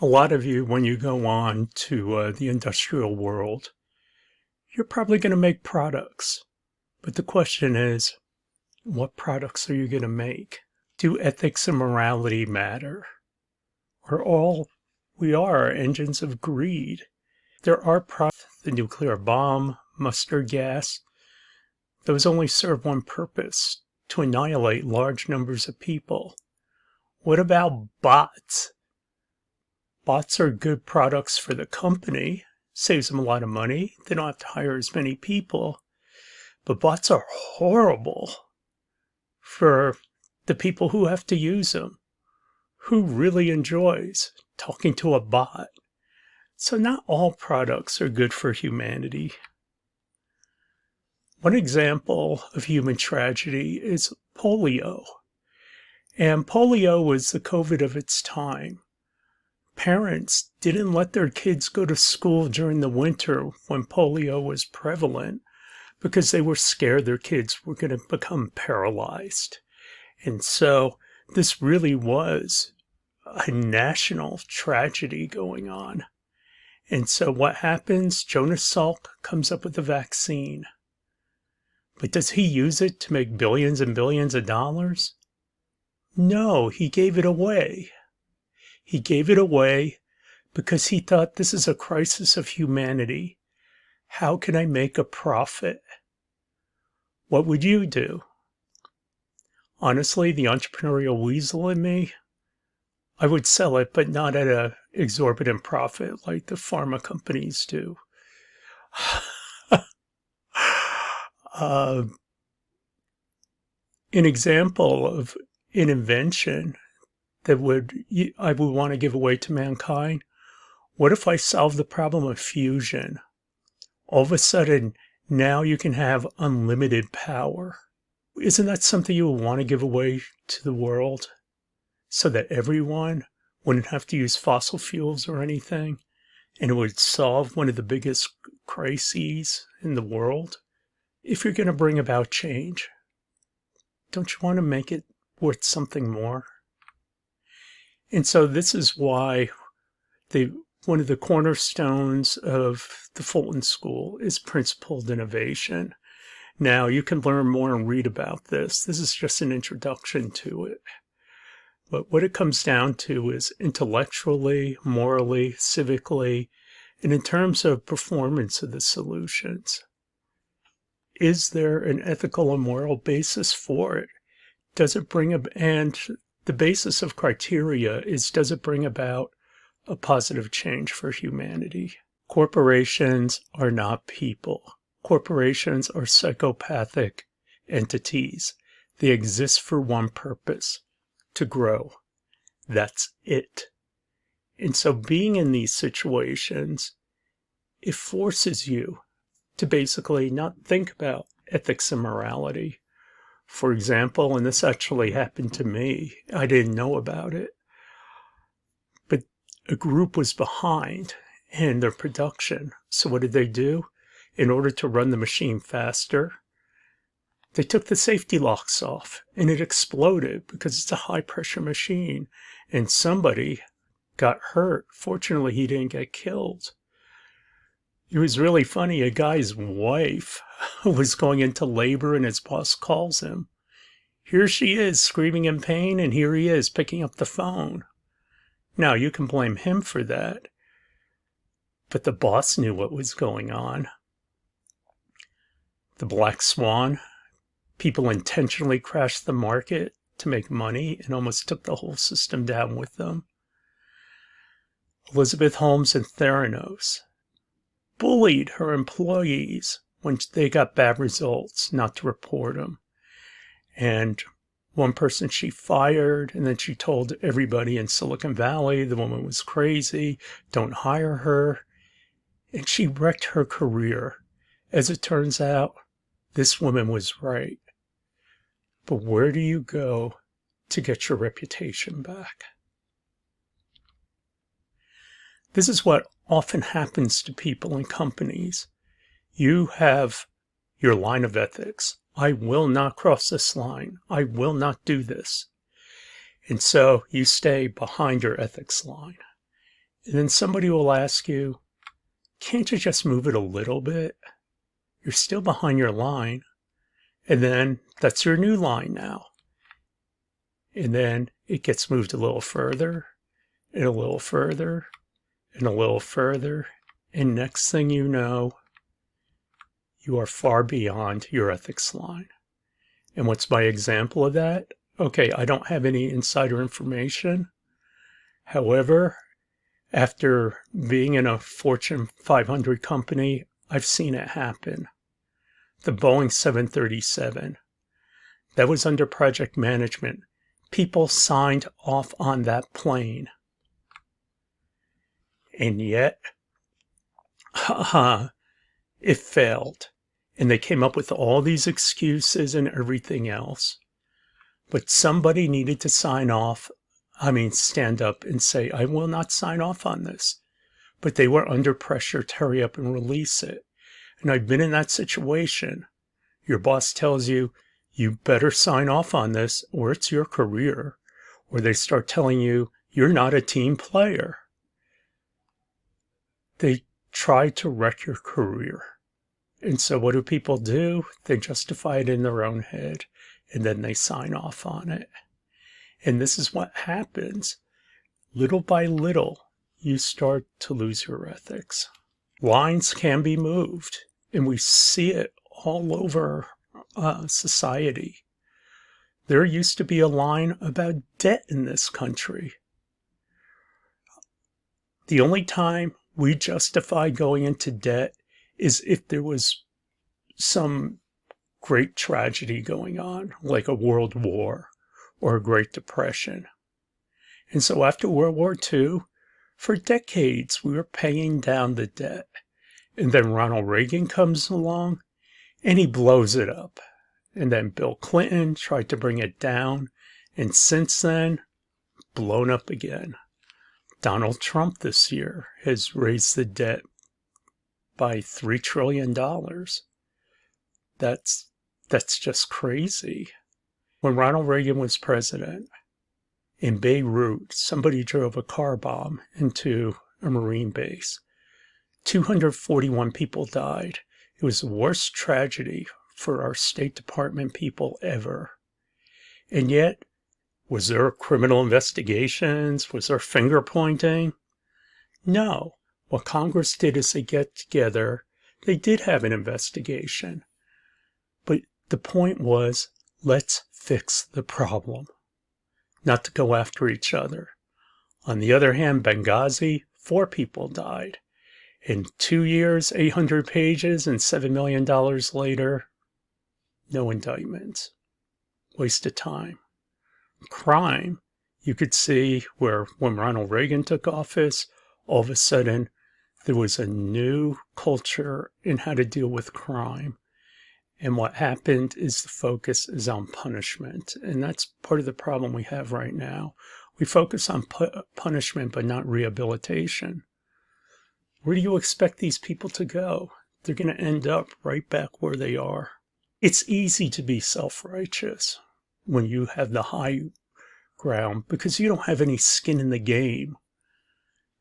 A lot of you, when you go on to the industrial world, you're probably going to make products. But the question is, what products are you going to make? Do ethics and morality matter? Or all we are engines of greed? There are products, the nuclear bomb, mustard gas. Those only serve one purpose, to annihilate large numbers of people. What about bots? Bots are good products for the company, saves them a lot of money. They don't have to hire as many people. But bots are horrible for the people who have to use them. Who really enjoys talking to a bot? So not all products are good for humanity. One example of human tragedy is polio. And polio was the COVID of its time. Parents didn't let their kids go to school during the winter when polio was prevalent because they were scared their kids were going to become paralyzed. And so this really was a national tragedy going on. And so what happens? Jonas Salk comes up with a vaccine. But does he use it to make billions and billions of dollars? No, he gave it away. He gave it away because he thought this is a crisis of humanity. How can I make a profit? What would you do? Honestly, the entrepreneurial weasel in me, I would sell it, but not at an exorbitant profit like the pharma companies do. An example of an invention that I would want to give away to mankind. What if I solve the problem of fusion? All of a sudden, now you can have unlimited power. Isn't that something you would want to give away to the world so that everyone wouldn't have to use fossil fuels or anything, and it would solve one of the biggest crises in the world? If you're going to bring about change, don't you want to make it worth something more? And so this is why one of the cornerstones of the Fulton School is principled innovation. Now, you can learn more and read about this. This is just an introduction to it. But what it comes down to is intellectually, morally, civically, and in terms of performance of the solutions. Is there an ethical and moral basis for it? Does it bring up, and the basis of criteria is, does it bring about a positive change for humanity? Corporations are not people. Corporations are psychopathic entities. They exist for one purpose, to grow. That's it. And so being in these situations, it forces you to basically not think about ethics and morality. For example, and this actually happened to me, I didn't know about it, but a group was behind in their production. So what did they do? In order to run the machine faster, they took the safety locks off and it exploded because it's a high pressure machine and somebody got hurt. Fortunately, he didn't get killed. It was really funny. A guy's wife was going into labor and his boss calls him. Here she is screaming in pain, and here he is picking up the phone. Now, you can blame him for that, but the boss knew what was going on. The black swan, people intentionally crashed the market to make money and almost took the whole system down with them. Elizabeth Holmes and Theranos bullied her employees when they got bad results not to report them. And one person she fired, and then she told everybody in Silicon Valley the woman was crazy, don't hire her. And she wrecked her career. As it turns out, this woman was right. But where do you go to get your reputation back? This is what often happens to people in companies. You have your line of ethics. I will not cross this line. I will not do this. And so you stay behind your ethics line. And then somebody will ask you, can't you just move it a little bit? You're still behind your line. And then that's your new line now. And then it gets moved a little further, and a little further, and a little further. And next thing you know, you are far beyond your ethics line. And what's my example of that? Okay, I don't have any insider information. However, after being in a Fortune 500 company, I've seen it happen. The Boeing 737, that was under project management. People signed off on that plane. And yet, it failed. And they came up with all these excuses and everything else. But somebody needed to stand up and say, I will not sign off on this. But they were under pressure to hurry up and release it. And I've been in that situation. Your boss tells you, you better sign off on this or it's your career. Or they start telling you, you're not a team player. They try to wreck your career. And so what do people do? They justify it in their own head, and then they sign off on it. And this is what happens. Little by little, you start to lose your ethics. Lines can be moved, and we see it all over society. There used to be a line about debt in this country. The only time we justify going into debt is if there was some great tragedy going on, like a world war or a Great Depression. And so after World War II, for decades, we were paying down the debt. And then Ronald Reagan comes along and he blows it up. And then Bill Clinton tried to bring it down. And since then, blown up again. Donald Trump this year has raised the debt by $3 trillion. That's just crazy. When Ronald Reagan was president, in Beirut, somebody drove a car bomb into a Marine base. 241 people died. It was the worst tragedy for our State Department people ever. And yet, was there criminal investigations? Was there finger pointing? No. What Congress did is they get together. They did have an investigation. But the point was, let's fix the problem, not to go after each other. On the other hand, Benghazi, 4 people died. In 2 years, 800 pages, and $7 million later, no indictments. Waste of time. Crime, you could see where when Ronald Reagan took office, all of a sudden, there was a new culture in how to deal with crime. And what happened is the focus is on punishment. And that's part of the problem we have right now. We focus on punishment, but not rehabilitation. Where do you expect these people to go? They're going to end up right back where they are. It's easy to be self-righteous when you have the high ground because you don't have any skin in the game.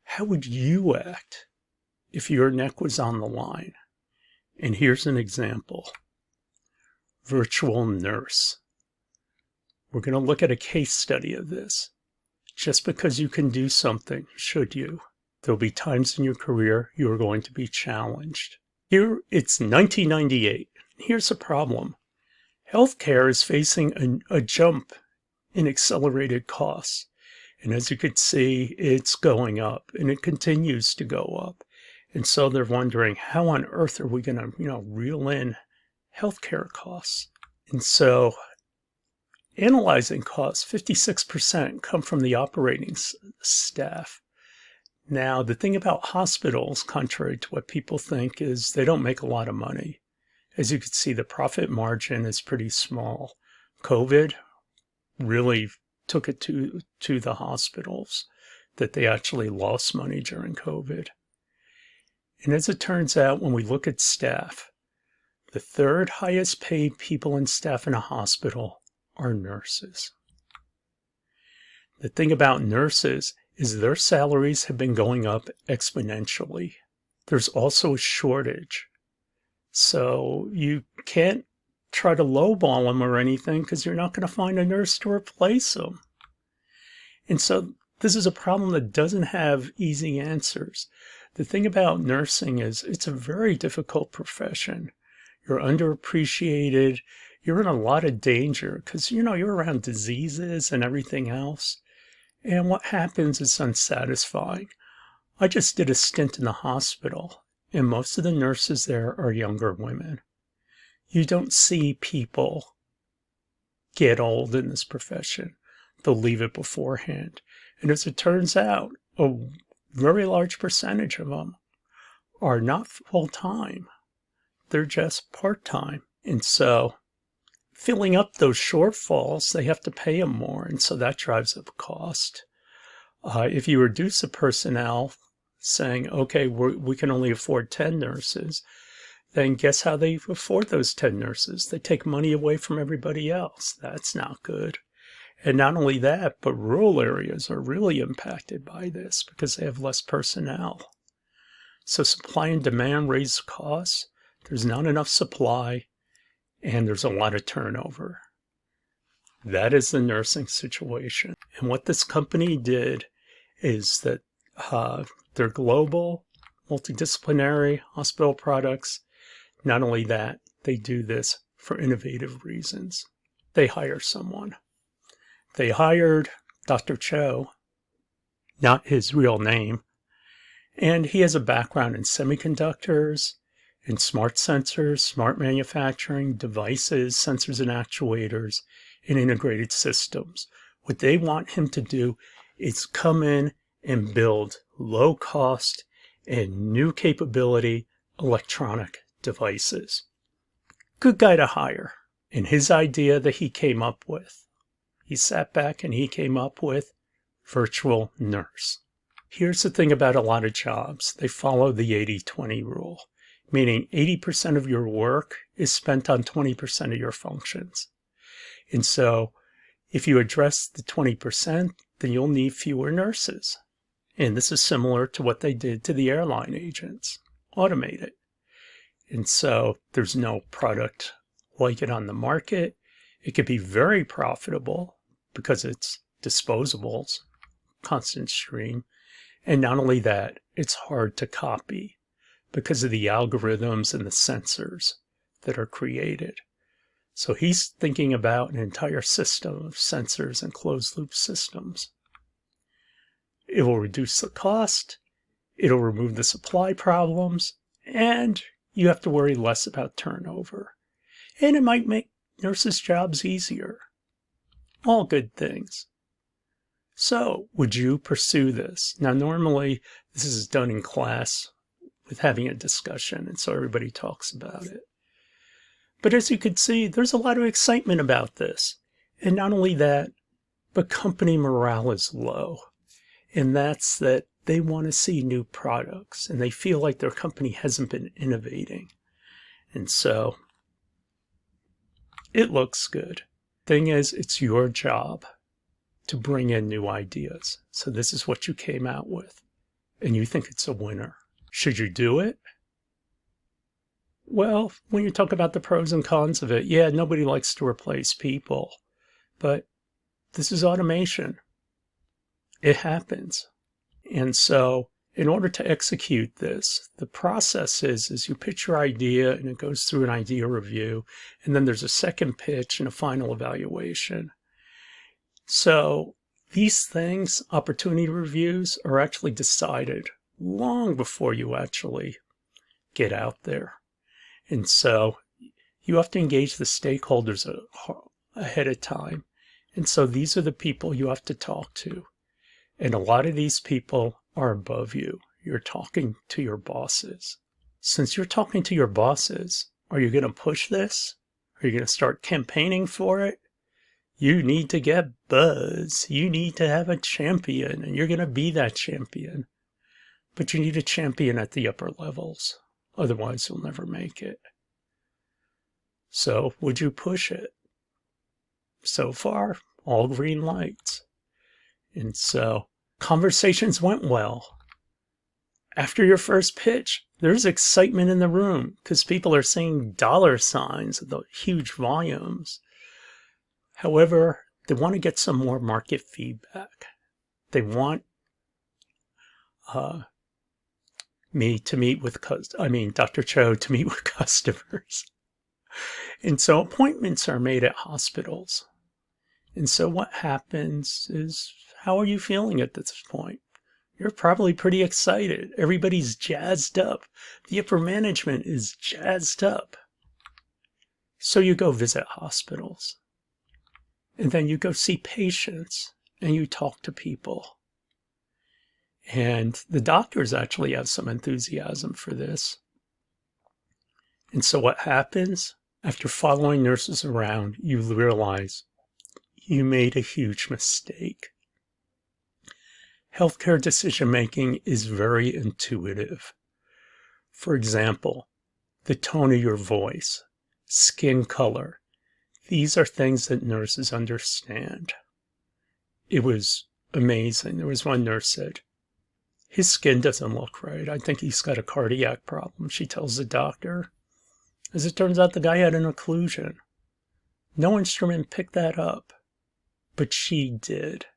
How would you act if your neck was on the line? And here's an example. Virtual nurse. We're going to look at a case study of this. Just because you can do something, should you? There'll be times in your career you are going to be challenged. Here, it's 1998. Here's the problem. Healthcare is facing a jump in accelerated costs. And as you can see, it's going up and it continues to go up. And so they're wondering, how on earth are we going to, reel in healthcare costs? And so analyzing costs, 56% come from the operating staff. Now, the thing about hospitals, contrary to what people think, is they don't make a lot of money. As you can see, the profit margin is pretty small. COVID really took it to the hospitals, that they actually lost money during COVID. And as it turns out, when we look at staff, the third highest paid people in staff in a hospital are nurses. The thing about nurses is their salaries have been going up exponentially. There's also a shortage. So you can't try to lowball them or anything because you're not going to find a nurse to replace them. And so this is a problem that doesn't have easy answers. The thing about nursing is it's a very difficult profession. You're underappreciated. You're in a lot of danger because, you're around diseases and everything else. And what happens is unsatisfying. I just did a stint in the hospital, and most of the nurses there are younger women. You don't see people get old in this profession. They'll leave it beforehand. And as it turns out, a very large percentage of them are not full-time. They're just part-time. And so filling up those shortfalls, they have to pay them more. And so that drives up cost. If you reduce the personnel, saying, okay, we can only afford 10 nurses, then guess how they afford those 10 nurses? They take money away from everybody else. That's not good. And not only that, but rural areas are really impacted by this because they have less personnel. So supply and demand raise costs. There's not enough supply, and there's a lot of turnover. That is the nursing situation. And what this company did is that they're global, multidisciplinary hospital products. Not only that, they do this for innovative reasons. They hire someone. They hired Dr. Cho, not his real name, and he has a background in semiconductors, in smart sensors, smart manufacturing, devices, sensors and actuators, and integrated systems. What they want him to do is come in and build low-cost and new capability electronic devices. Good guy to hire. And his idea that he came up with, he sat back and he came up with virtual nurse. Here's the thing about a lot of jobs. They follow the 80-20 rule, meaning 80% of your work is spent on 20% of your functions. And so if you address the 20%, then you'll need fewer nurses. And this is similar to what they did to the airline agents. Automate it. And so there's no product like it on the market. It could be very profitable because it's disposables, constant stream. And not only that, it's hard to copy because of the algorithms and the sensors that are created. So he's thinking about an entire system of sensors and closed-loop systems. It will reduce the cost, it'll remove the supply problems, and you have to worry less about turnover. And it might make nurses' jobs easier. All good things. So, would you pursue this? Now, normally, this is done in class with having a discussion, and so everybody talks about it. But as you can see, there's a lot of excitement about this. And not only that, but company morale is low. And that's that they want to see new products, and they feel like their company hasn't been innovating. And so, it looks good. Thing is, it's your job to bring in new ideas. So this is what you came out with, and you think it's a winner. Should you do it? Well, when you talk about the pros and cons of it, yeah, nobody likes to replace people, but this is automation. It happens. And so in order to execute this, the process is you pitch your idea and it goes through an idea review, and then there's a second pitch and a final evaluation. So these things, opportunity reviews, are actually decided long before you actually get out there. And so you have to engage the stakeholders ahead of time. And so these are the people you have to talk to. And a lot of these people are above you. You're talking to your bosses. Since you're talking to your bosses, are you going to push this? Are you going to start campaigning for it? You need to get buzz. You need to have a champion, and you're going to be that champion. But you need a champion at the upper levels. Otherwise, you'll never make it. So, would you push it? So far, all green lights. And so, conversations went well. After your first pitch, there's excitement in the room because people are seeing dollar signs, the huge volumes. However, they want to get some more market feedback. They want Dr. Cho to meet with customers. And so appointments are made at hospitals. And so what happens is, how are you feeling at this point? You're probably pretty excited. Everybody's jazzed up. The upper management is jazzed up. So you go visit hospitals. And then you go see patients and you talk to people. And the doctors actually have some enthusiasm for this. And so what happens? After following nurses around, you realize you made a huge mistake. Healthcare decision-making is very intuitive. For example, the tone of your voice, skin color. These are things that nurses understand. It was amazing. There was one nurse said, his skin doesn't look right. I think he's got a cardiac problem. She tells the doctor. As it turns out, the guy had an occlusion. No instrument picked that up, but she did.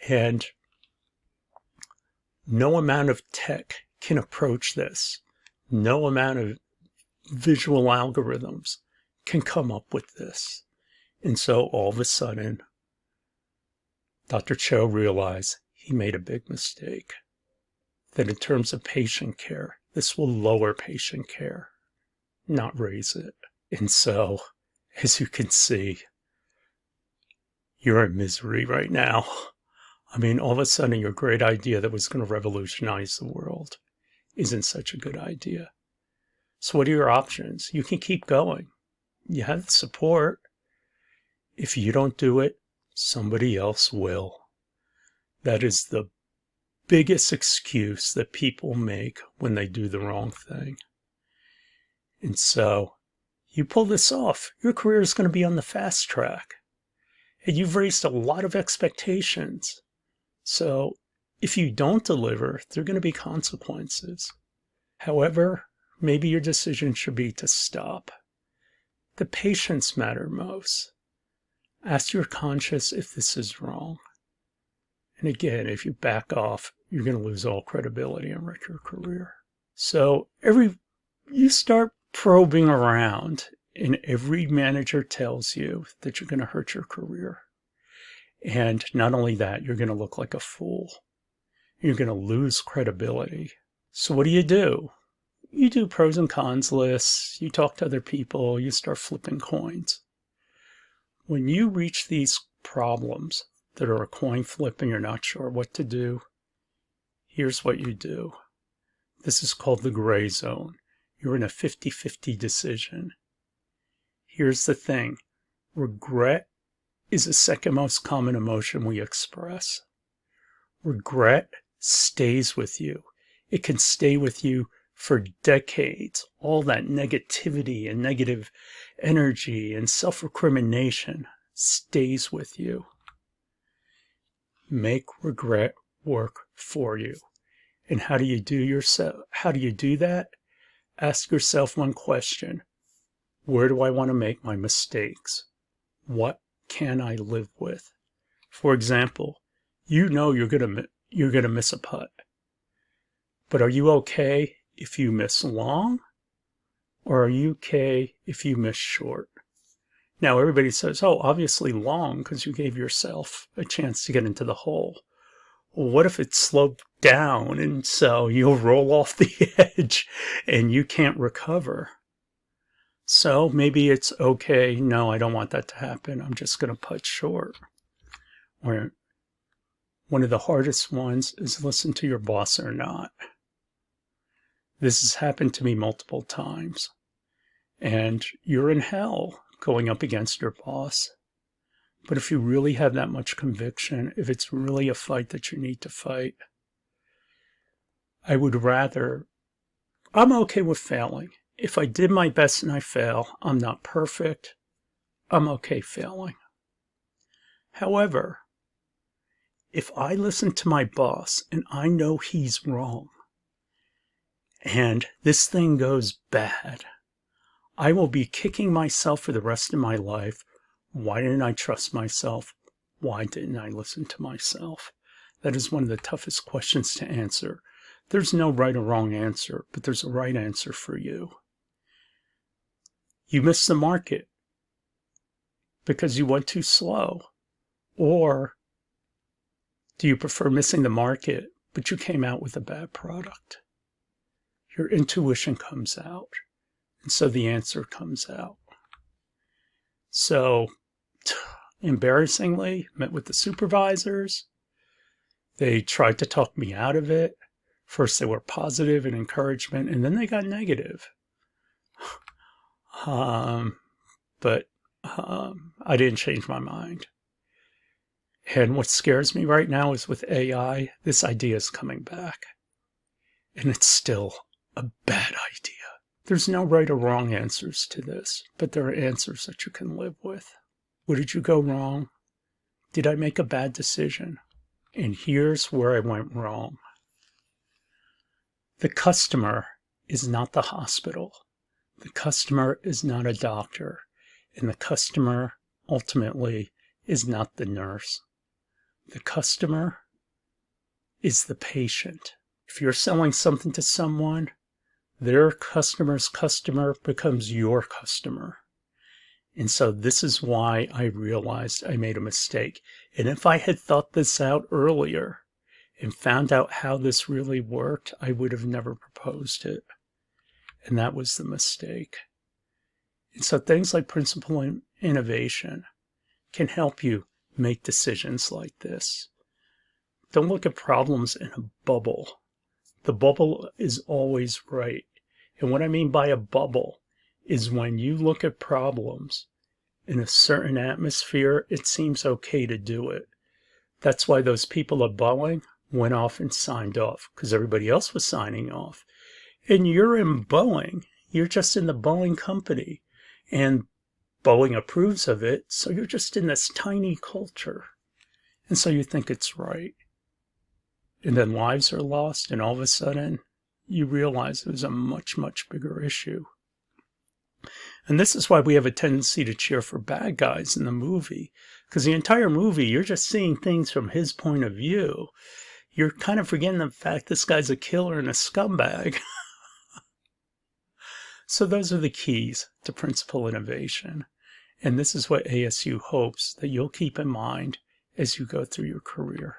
And no amount of tech can approach this. No amount of visual algorithms can come up with this. And so all of a sudden, Dr. Cho realized he made a big mistake. That in terms of patient care, this will lower patient care, not raise it. And so, as you can see, you're in misery right now. I mean, all of a sudden, your great idea that was going to revolutionize the world isn't such a good idea. So what are your options? You can keep going. You have the support. If you don't do it, somebody else will. That is the biggest excuse that people make when they do the wrong thing. And so, you pull this off, your career is going to be on the fast track. And you've raised a lot of expectations. So, if you don't deliver, there are going to be consequences. However, maybe your decision should be to stop. The patients matter most. Ask your conscience if this is wrong. And again, if you back off, you're going to lose all credibility and wreck your career. So you start probing around, and every manager tells you that you're going to hurt your career. And not only that, you're going to look like a fool. You're going to lose credibility. So what do? You do pros and cons lists. You talk to other people. You start flipping coins. When you reach these problems that are a coin flip and you're not sure what to do, here's what you do. This is called the gray zone. You're in a 50-50 decision. Here's the thing. Regret is the second most common emotion we express. Regret stays with you. It can stay with you for decades. All that negativity and negative energy and self-recrimination stays with you. Make regret work for you. And how do you do that? Ask yourself one question. Where do I want to make my mistakes? What can I live with? For example, you know you're going to miss a putt. But are you okay if you miss long? Or are you okay if you miss short? Now, everybody says, oh, obviously long, because you gave yourself a chance to get into the hole. Well, what if it's sloped down and so you'll roll off the edge and you can't recover? So maybe it's okay, no, I don't want that to happen. I'm just going to putt short. Or one of the hardest ones is listen to your boss or not. This has happened to me multiple times. And you're in hell going up against your boss. But if you really have that much conviction, if it's really a fight that you need to fight, I'm okay with failing. If I did my best and I fail, I'm not perfect. I'm okay failing. However, if I listen to my boss and I know he's wrong, and this thing goes bad, I will be kicking myself for the rest of my life. Why didn't I trust myself? Why didn't I listen to myself? That is one of the toughest questions to answer. There's no right or wrong answer, but there's a right answer for you. You missed the market because you went too slow. Or do you prefer missing the market, but you came out with a bad product? Your intuition comes out. And so the answer comes out. So, embarrassingly, met with the supervisors. They tried to talk me out of it. First, they were positive and encouragement, and then they got negative. But I didn't change my mind. And what scares me right now is with AI, this idea is coming back. And it's still a bad idea. There's no right or wrong answers to this, but there are answers that you can live with. Where did you go wrong? Did I make a bad decision? And here's where I went wrong. The customer is not the hospital. The customer is not a doctor. And the customer, ultimately, is not the nurse. The customer is the patient. If you're selling something to someone, their customer's customer becomes your customer. And so this is why I realized I made a mistake. And if I had thought this out earlier and found out how this really worked, I would have never proposed it. And that was the mistake. And so things like principle innovation can help you make decisions like this. Don't look at problems in a bubble. The bubble is always right. And what I mean by a bubble is when you look at problems in a certain atmosphere, it seems okay to do it. That's why those people at Boeing went off and signed off, because everybody else was signing off. And you're in Boeing. You're just in the Boeing company. And Boeing approves of it, so you're just in this tiny culture. And so you think it's right. And then lives are lost, and all of a sudden, you realize it was a much, much bigger issue. And this is why we have a tendency to cheer for bad guys in the movie. Because the entire movie, you're just seeing things from his point of view. You're kind of forgetting the fact this guy's a killer and a scumbag. So those are the keys to principle innovation. And this is what ASU hopes that you'll keep in mind as you go through your career.